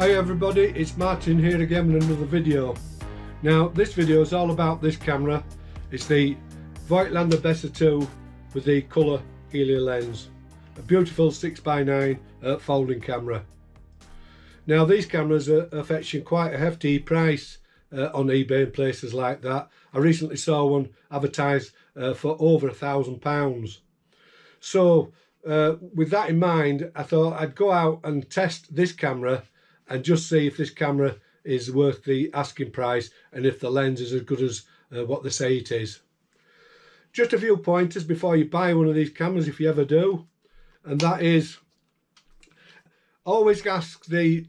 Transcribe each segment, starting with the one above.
Hi everybody, it's Martin here again with another video. Now this video is all about this camera. It's the Voigtlander Bessa 2 with the Color Heliar lens. A beautiful 6x9 folding camera. Now these cameras are fetching quite a hefty price on eBay and places like that. I recently saw one advertised for over £1,000. So with that in mind, I thought I'd go out and test this camera and just see if this camera is worth the asking price and if the lens is as good as what they say it is. Just a few pointers before you buy one of these cameras, if you ever do, and that is always ask the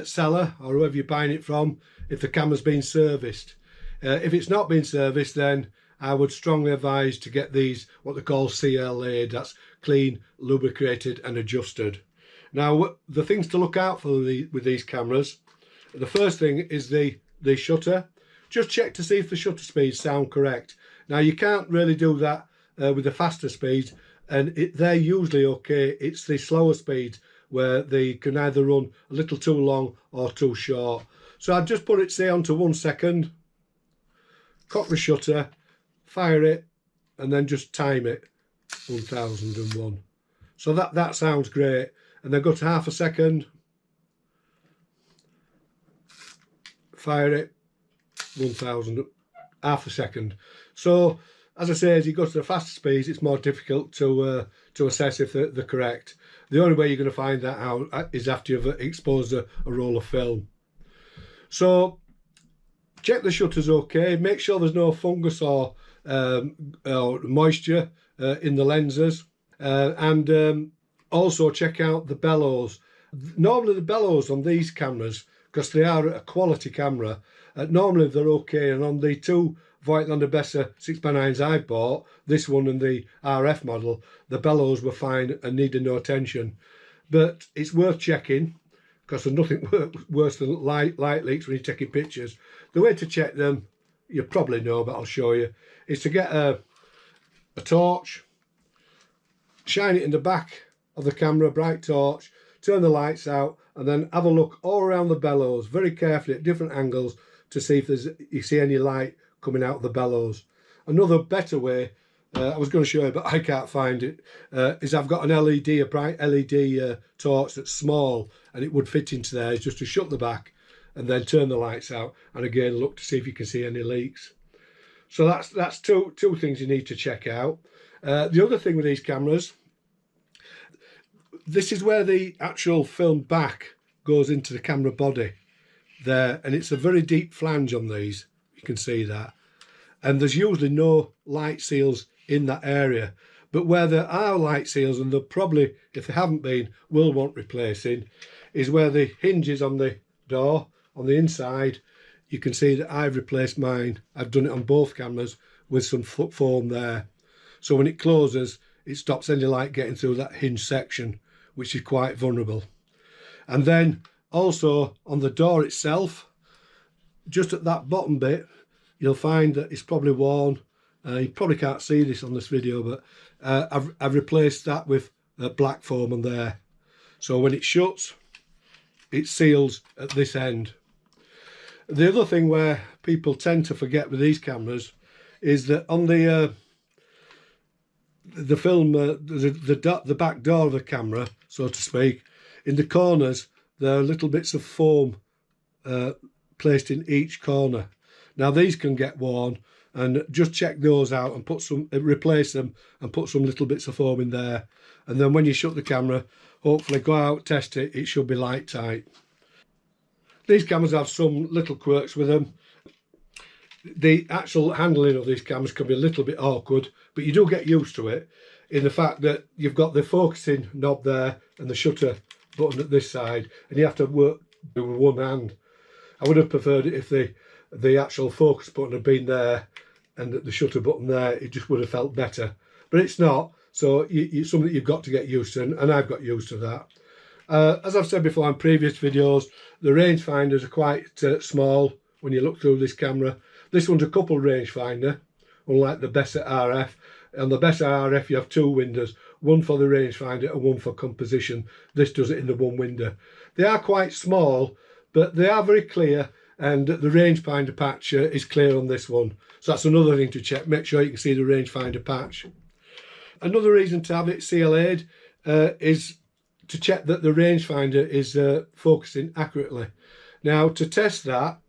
seller or whoever you're buying it from if the camera's been serviced. If it's not been serviced, then I would strongly advise to get these what they call CLA'd, that's clean, lubricated and adjusted. Now the things to look out for with these cameras, the first thing is the shutter. Just check to see if the shutter speeds sound correct. Now you can't really do that with the faster speeds, and they're usually okay. It's the slower speeds where they can either run a little too long or too short. So I'd just put it, say, onto 1 second, cock the shutter, fire it, and then just time it 1001. So that sounds great. And then go to half a second, fire it, 1000, half a second. So as I say, as you go to the faster speeds, it's more difficult to assess if they're correct. The only way you're going to find that out is after you've exposed a roll of film. So check the shutter's okay, make sure there's no fungus or moisture in the lenses, and also check out the bellows. Normally the bellows on these cameras, because they are a quality camera, normally they're okay, and on the two Voigtlander Bessa 6x9s I bought, this one and the RF model, the bellows were fine and needed no attention. But it's worth checking, because there's nothing worse than light leaks when you're taking pictures. The way to check them, you probably know, but I'll show you, is to get a torch, shine it in the back of the camera, bright torch, turn the lights out, and then have a look all around the bellows very carefully at different angles to see if you see any light coming out of the bellows. Another better way, I was going to show you but I can't find it, is I've got an LED, a bright LED torch that's small, and it would fit into there, is just to shut the back and then turn the lights out, and again look to see if you can see any leaks. So that's two things you need to check out. The other thing with these cameras, this is where the actual film back goes into the camera body there, and it's a very deep flange on these, you can see that, and there's usually no light seals in that area, but where there are light seals, and they'll probably, if they haven't been, will want replacing, is where the hinges on the door on the inside. You can see that I've replaced mine. I've done it on both cameras with some foam there, so when it closes it stops any light getting through that hinge section, which is quite vulnerable. And then also on the door itself, just at that bottom bit, you'll find that it's probably worn. You probably can't see this on this video, but I've replaced that with black foam on there. So when it shuts, it seals at this end. The other thing where people tend to forget with these cameras is that on the film, the back door of the camera, so to speak, in the corners there are little bits of foam placed in each corner. Now these can get worn, and just check those out and replace them and put some little bits of foam in there, and then when you shut the camera, hopefully go out, test it, it should be light tight. These cameras have some little quirks with them. The actual handling of these cameras can be a little bit awkward, but you do get used to it, in the fact that you've got the focusing knob there and the shutter button at this side, and you have to work with one hand. I would have preferred it if the actual focus button had been there and the shutter button there. It just would have felt better, but it's not, so it's something you've got to get used to, and I've got used to that. As I've said before in previous videos, the rangefinders are quite small when you look through this camera. This one's a couple rangefinder, unlike the Bessa RF. On the Bessa RF you have two windows, one for the rangefinder and one for composition. This does it in the one window. They are quite small, but they are very clear, and the rangefinder patch is clear on this one. So that's another thing to check. Make sure you can see the rangefinder patch. Another reason to have it CLA'd is to check that the rangefinder is focusing accurately. Now, to test that,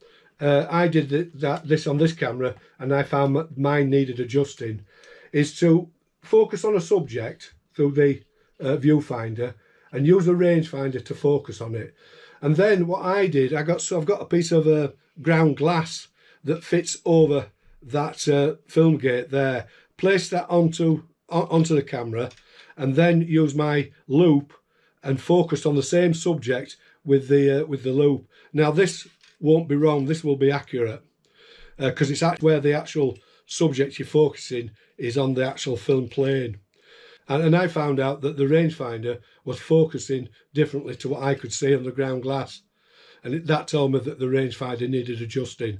I did this on this camera, and I found mine needed adjusting, is to focus on a subject through the viewfinder and use the rangefinder to focus on it. And then what I did, I've got a piece of ground glass that fits over that film gate there. Place that onto the camera, and then use my loop and focus on the same subject with the loop. Now this won't be wrong, this will be accurate, because it's where the actual subject you're focusing is on the actual film plane. And I found out that the rangefinder was focusing differently to what I could see on the ground glass, and that told me that the rangefinder needed adjusting.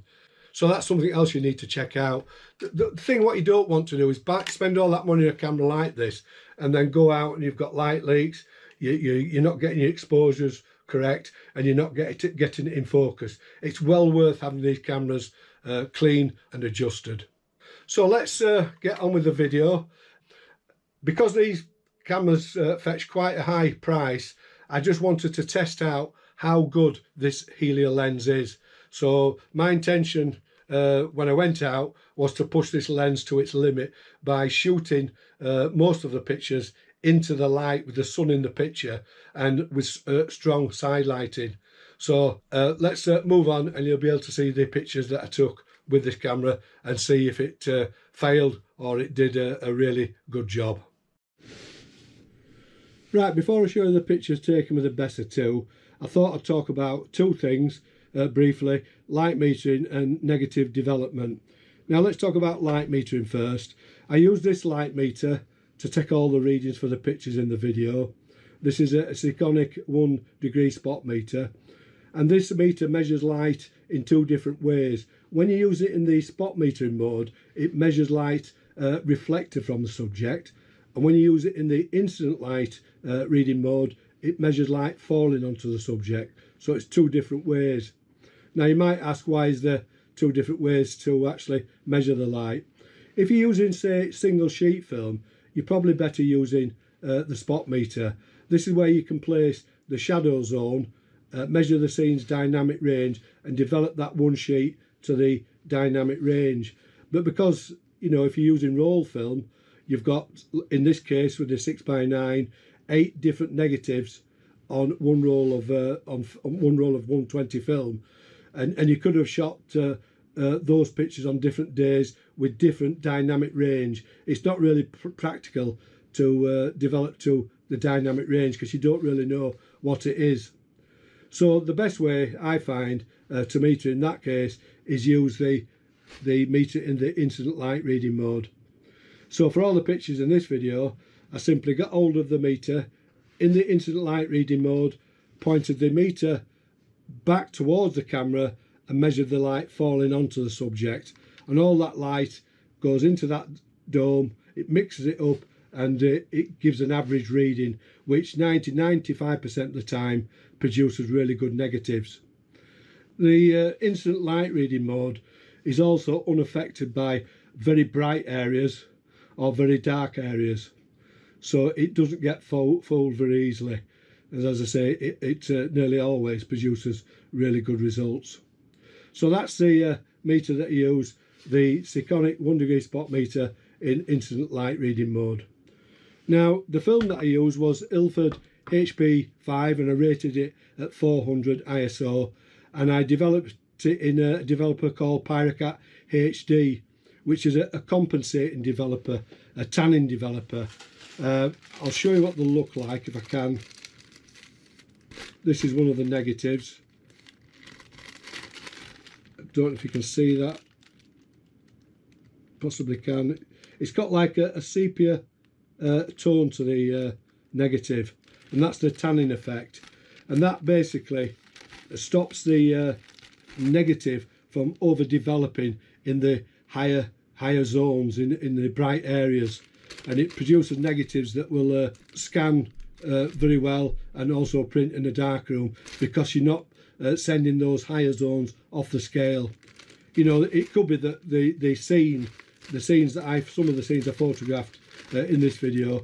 So that's something else you need to check out. The thing what you don't want to do is spend all that money on a camera like this and then go out and you've got light leaks, you're not getting your exposures correct, and you're not getting it in focus. It's well worth having these cameras clean and adjusted. So let's get on with the video. Because these cameras fetch quite a high price, I just wanted to test out how good this Heliar lens is. So my intention when I went out was to push this lens to its limit by shooting most of the pictures into the light with the sun in the picture and with strong side lighting. So let's move on, and you'll be able to see the pictures that I took with this camera and see if it failed or it did a really good job. Right, before I show you the pictures taken with the Bessa 2, I thought I'd talk about two things briefly: light metering and negative development. Now let's talk about light metering first. I use this light meter to take all the readings for the pictures in the video. This is a Sikonic 1 degree spot meter, and this meter measures light in two different ways. When you use it in the spot metering mode, it measures light reflected from the subject, and when you use it in the incident light reading mode, it measures light falling onto the subject. So it's two different ways. Now you might ask, why is there two different ways to actually measure the light? If you're using, say, single sheet film, you're probably better using the spot meter. This is where you can place the shadow zone, measure the scene's dynamic range, and develop that one sheet to the dynamic range. But because, you know, if you're using roll film, you've got, in this case with the 6x9, 8 different negatives on one roll of 120 film, and you could have shot those pictures on different days with different dynamic range. It's not really practical to develop to the dynamic range because you don't really know what it is. So the best way I find to meter in that case is use the meter in the incident light reading mode. So for all the pictures in this video, I simply got hold of the meter in the incident light reading mode, pointed the meter back towards the camera and measured the light falling onto the subject, and all that light goes into that dome, it mixes it up, and it gives an average reading, which 95% of the time produces really good negatives. The instant light reading mode is also unaffected by very bright areas or very dark areas, so it doesn't get fooled very easily. As I say, it nearly always produces really good results. So that's the meter that I use, the Sikonic 1 degree spot meter in incident light reading mode. Now the film that I used was Ilford HP5, and I rated it at 400 ISO, and I developed it in a developer called Pyrocat HD, which is a compensating developer, a tanning developer. I'll show you what they'll look like if I can. This is one of the negatives. I don't know if you can see that. Possibly can. It's got like a sepia tone to the negative, and that's the tanning effect, and that basically stops the negative from over developing in the higher zones, in the bright areas, and it produces negatives that will scan very well and also print in a dark room, because you're not sending those higher zones off the scale. You know, it could be that some of the scenes I photographed in this video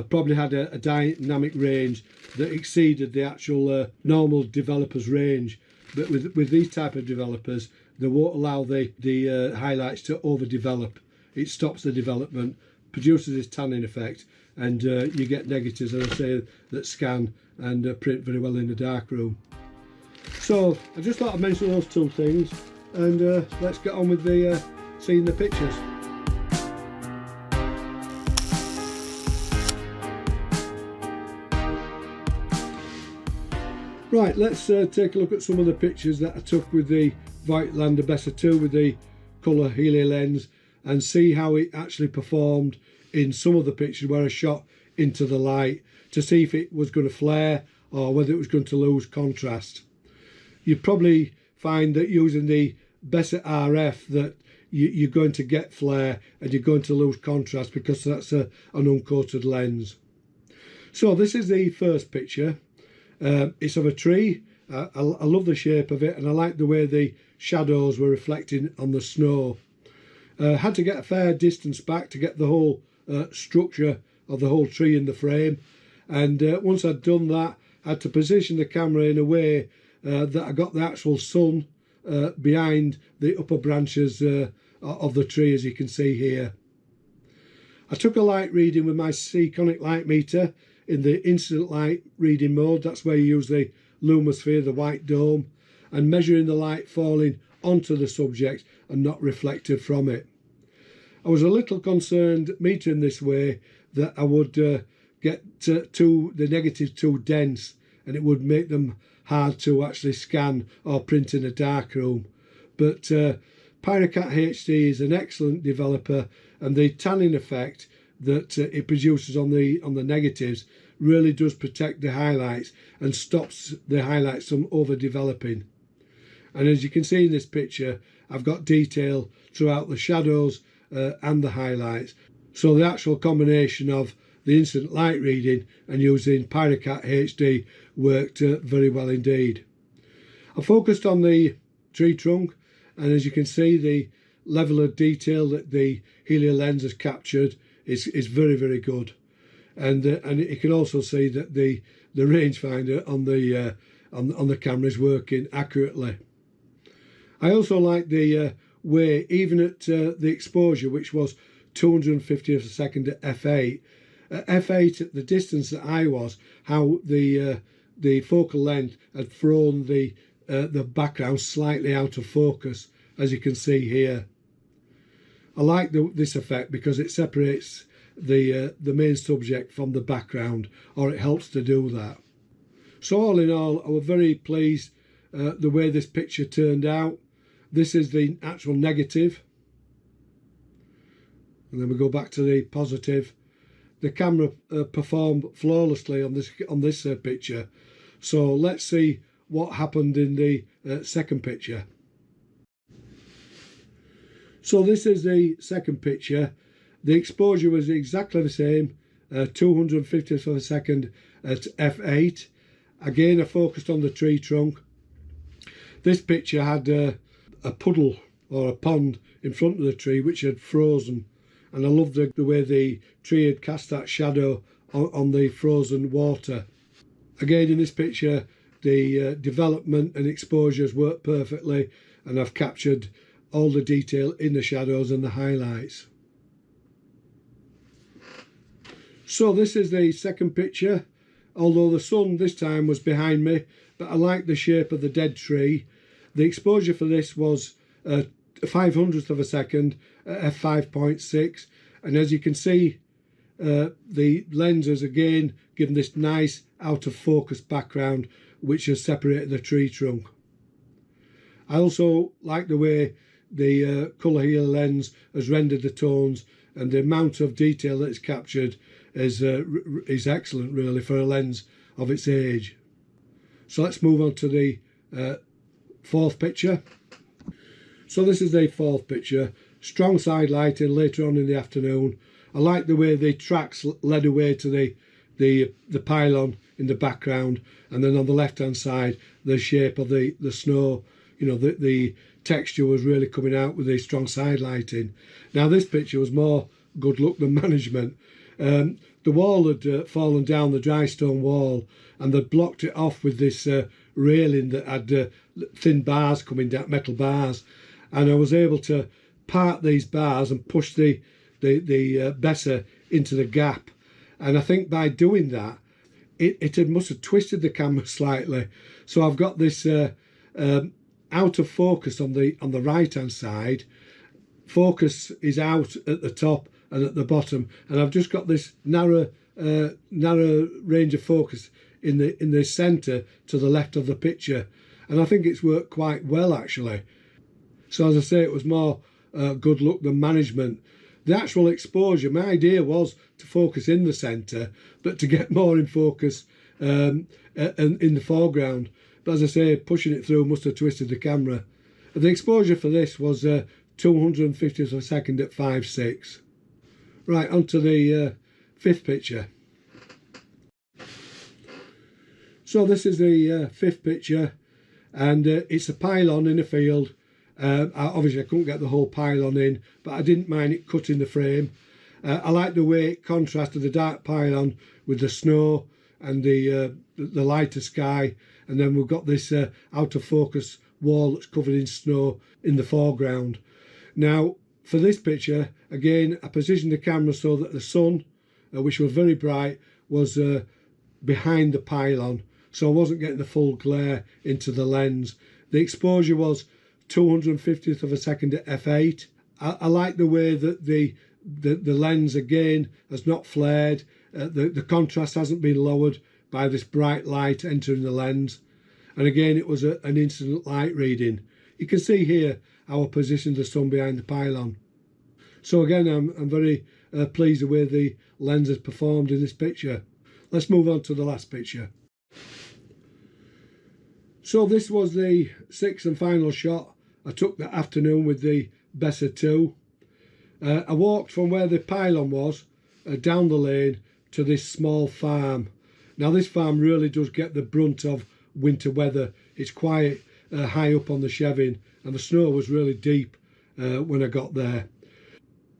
probably had a dynamic range that exceeded the actual normal developer's range. But with these type of developers, they won't allow the highlights to overdevelop. It stops the development, produces this tanning effect, and you get negatives, as I say, that scan and print very well in the darkroom. So I just thought I'd mention those two things, and let's get on with the seeing the pictures. Right, let's take a look at some of the pictures that I took with the Voigtlander Bessa 2 with the Color Heliar lens, and see how it actually performed in some of the pictures where I shot into the light to see if it was going to flare or whether it was going to lose contrast. You'd probably find that using the Bessa RF that you're going to get flare and you're going to lose contrast because that's an uncoated lens. So this is the first picture. It's of a tree. I love the shape of it, and I like the way the shadows were reflecting on the snow. Had to get a fair distance back to get the whole structure of the whole tree in the frame, and once I'd done that, I had to position the camera in a way that I got the actual sun behind the upper branches of the tree, as you can see here. I took a light reading with my Seaconic light meter in the instant light reading mode. That's where you use the lumosphere, the white dome, and measuring the light falling onto the subject and not reflected from it. I was a little concerned metering this way that I would get the negatives too dense and it would make them hard to actually scan or print in a darkroom. But Pyrocat HD is an excellent developer, and the tanning effect that it produces on the negatives really does protect the highlights and stops the highlights from overdeveloping. And as you can see in this picture, I've got detail throughout the shadows and the highlights. So the actual combination of the instant light reading and using Pyrocat HD worked very well indeed. I focused on the tree trunk, and as you can see, the level of detail that the Heliar lens has captured is very, very good. And you can also see that the rangefinder on the camera is working accurately. I also like the way, even at the exposure, which was 250th of a second at f8, at the distance that I was, how the focal length had thrown the background slightly out of focus, as you can see here. I like this effect because it separates the main subject from the background, or it helps to do that. So all in all, I was very pleased the way this picture turned out. This is the actual negative, and then we go back to the positive. The camera performed flawlessly on this picture. So let's see what happened in the second picture. So this is the second picture. The exposure was exactly the same, 250th of a second at f8. Again, I focused on the tree trunk. This picture had a puddle or a pond in front of the tree which had frozen, and I loved the way the tree had cast that shadow on the frozen water. Again, in this picture, the development and exposures work perfectly, and I've captured all the detail in the shadows and the highlights. So this is the second picture, although the sun this time was behind me, but I like the shape of the dead tree. The exposure for this was 500th of a second at f5.6, and as you can see, the lens has again given this nice out of focus background which has separated the tree trunk. I also like the way the Color Heliar lens has rendered the tones, and the amount of detail that is captured is excellent really for a lens of its age. So let's move on to the fourth picture. So this is the fourth picture. Strong side lighting later on in the afternoon. I like the way the tracks led away to the pylon in the background, and then on the left hand side the shape of the snow, you know, the texture was really coming out with the strong side lighting. Now this picture was more good luck than management. The wall had fallen down, the dry stone wall, and they'd blocked it off with this railing that had thin bars coming down, metal bars, and I was able to part these bars and push the Bessa into the gap. And I think by doing that, it must have twisted the camera slightly. So I've got this out of focus on the right hand side. Focus is out at the top and at the bottom, and I've just got this narrow range of focus in the centre to the left of the picture, and I think it's worked quite well actually. So as I say, it was more good luck than management. The actual exposure, my idea was to focus in the centre, but to get more in focus in the foreground. But as I say, pushing it through must have twisted the camera. The exposure for this was 250th of a second at 5.6. Right, on to the fifth picture. So this is the fifth picture, and it's a pylon in a field. Obviously I couldn't get the whole pylon in, but I didn't mind it cutting the frame. I like the way it contrasted the dark pylon with the snow and the lighter sky, and then we've got this out of focus wall that's covered in snow in the foreground. Now for this picture, again, I positioned the camera so that the sun, which was very bright, was behind the pylon, so I wasn't getting the full glare into the lens. The exposure was 250th of a second at f8. I like the way that the lens again has not flared. The contrast hasn't been lowered by this bright light entering the lens, and again it was an instant light reading. You can see here how I positioned the sun behind the pylon. So again, I'm very pleased with the way the lens has performed in this picture. Let's move on to the last picture. So this was the sixth and final shot I took that afternoon with the Bessa 2. I walked from where the pylon was down the lane to this small farm. Now this farm really does get the brunt of winter weather. It's quite high up on the Chevin, and the snow was really deep when I got there.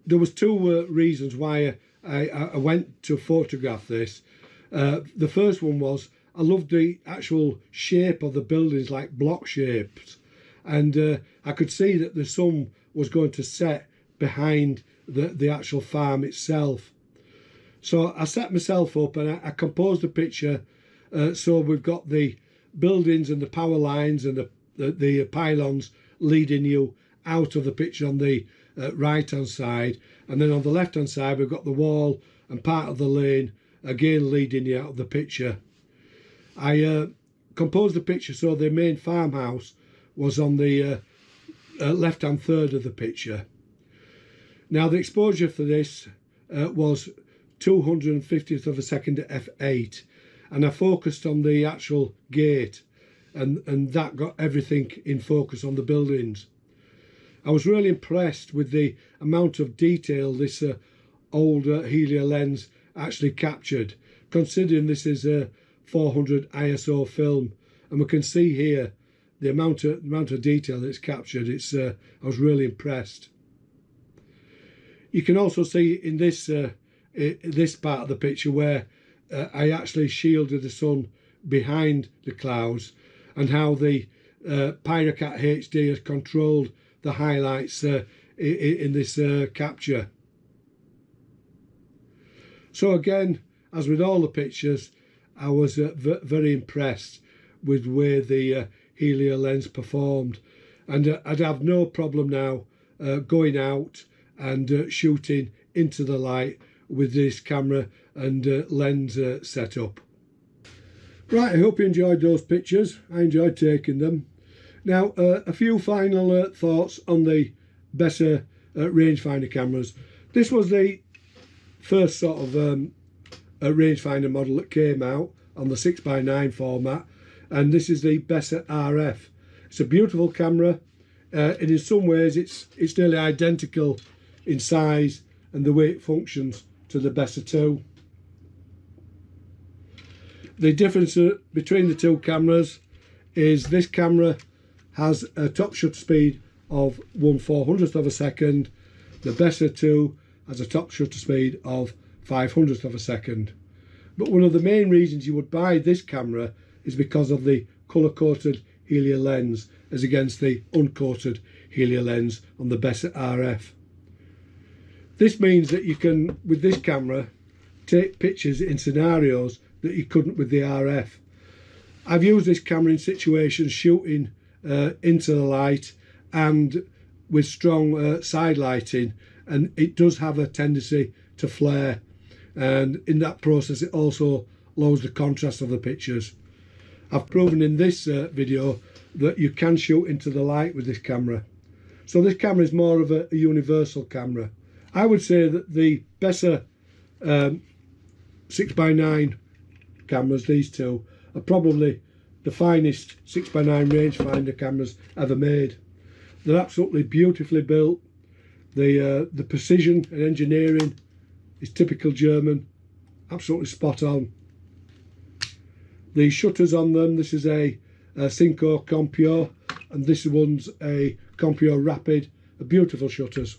There was two reasons why I went to photograph this. The first one was I loved the actual shape of the buildings, like block shapes, and I could see that the sun was going to set behind the actual farm itself. So I set myself up and I composed a picture so we've got the buildings and the power lines and the pylons leading you out of the picture on the right hand side, and then on the left hand side we've got the wall and part of the lane again leading you out of the picture. I composed the picture so the main farmhouse was on the left hand third of the picture. Now the exposure for this was 250th of a second at f8, and I focused on the actual gate, and that got everything in focus on the buildings. I was really impressed with the amount of detail this old Heliar lens actually captured, considering this is a 400 ISO film, and we can see here the amount of detail that's captured. I was really impressed. You can also see in this part of the picture where I actually shielded the sun behind the clouds, and how the Pyrocat HD has controlled the highlights in this capture. So again, as with all the pictures, I was very impressed with where the Heliar lens performed, and I'd have no problem now going out and shooting into the light with this camera and lens setup. Right, I hope you enjoyed those pictures. I enjoyed taking them. Now a few final thoughts on the Bessa rangefinder cameras. This was the first sort of rangefinder model that came out on the 6x9 format, and this is the Bessa RF. It's a beautiful camera, and in some ways it's nearly identical in size and the way it functions to the Bessa 2. The difference between the two cameras is this camera has a top shutter speed of 1/400th of a second. The Bessa 2 has a top shutter speed of 500th of a second. But one of the main reasons you would buy this camera is because of the colour coated Heliar lens as against the uncoated Heliar lens on the Bessa RF. This means that you can, with this camera, take pictures in scenarios that you couldn't with the RF. I've used this camera in situations shooting into the light and with strong side lighting, and it does have a tendency to flare, and in that process it also lowers the contrast of the pictures. I've proven in this video that you can shoot into the light with this camera. So this camera is more of a universal camera. I would say that the Bessa 6x9 cameras, these two, are probably the finest 6x9 rangefinder cameras ever made. They're absolutely beautifully built. The precision and engineering is typical German, absolutely spot on. The shutters on them, this is a Cinco Compio, and this one's a Compio Rapid, beautiful shutters.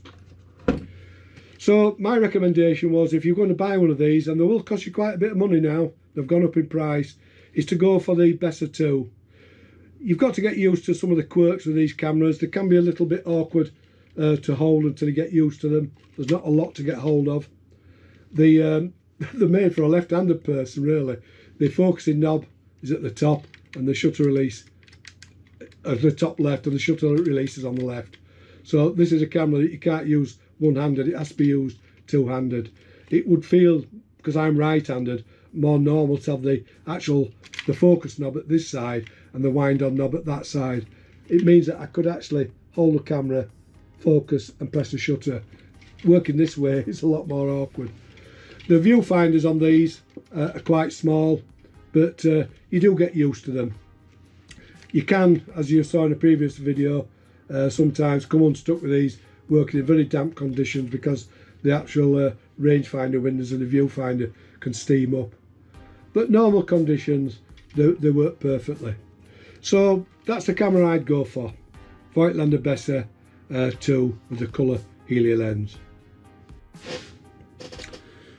So my recommendation was, if you're going to buy one of these, and they will cost you quite a bit of money now, they've gone up in price, is to go for the Bessa 2. You've got to get used to some of the quirks of these cameras. They can be a little bit awkward to hold until you get used to them. There's not a lot to get hold of. They're made for a left-handed person, really. The focusing knob is at the top, and the shutter release at the top left, and the shutter release is on the left. So this is a camera that you can't use one-handed, it has to be used two-handed. It would feel, because I'm right-handed, more normal to have the focus knob at this side and the wind-on knob at that side. It means that I could actually hold the camera, focus and press the shutter. Working this way is a lot more awkward. The viewfinders on these are quite small, but you do get used to them. You can, as you saw in a previous video, sometimes come unstuck with these working in very damp conditions because the actual rangefinder windows and the viewfinder can steam up. But normal conditions, they work perfectly. So that's the camera I'd go for. Voigtlander Bessa 2 with the Color Heliar lens.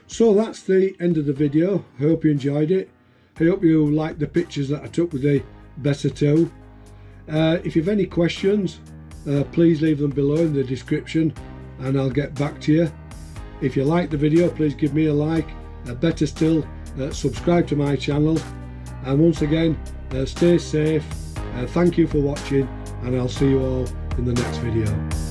So that's the end of the video. I hope you enjoyed it. I hope you liked the pictures that I took with the Bessa 2. If you have any questions, please leave them below in the description and I'll get back to you. If you like the video, please give me a like. Better still, subscribe to my channel, and once again, stay safe. Thank you for watching, and I'll see you all in the next video.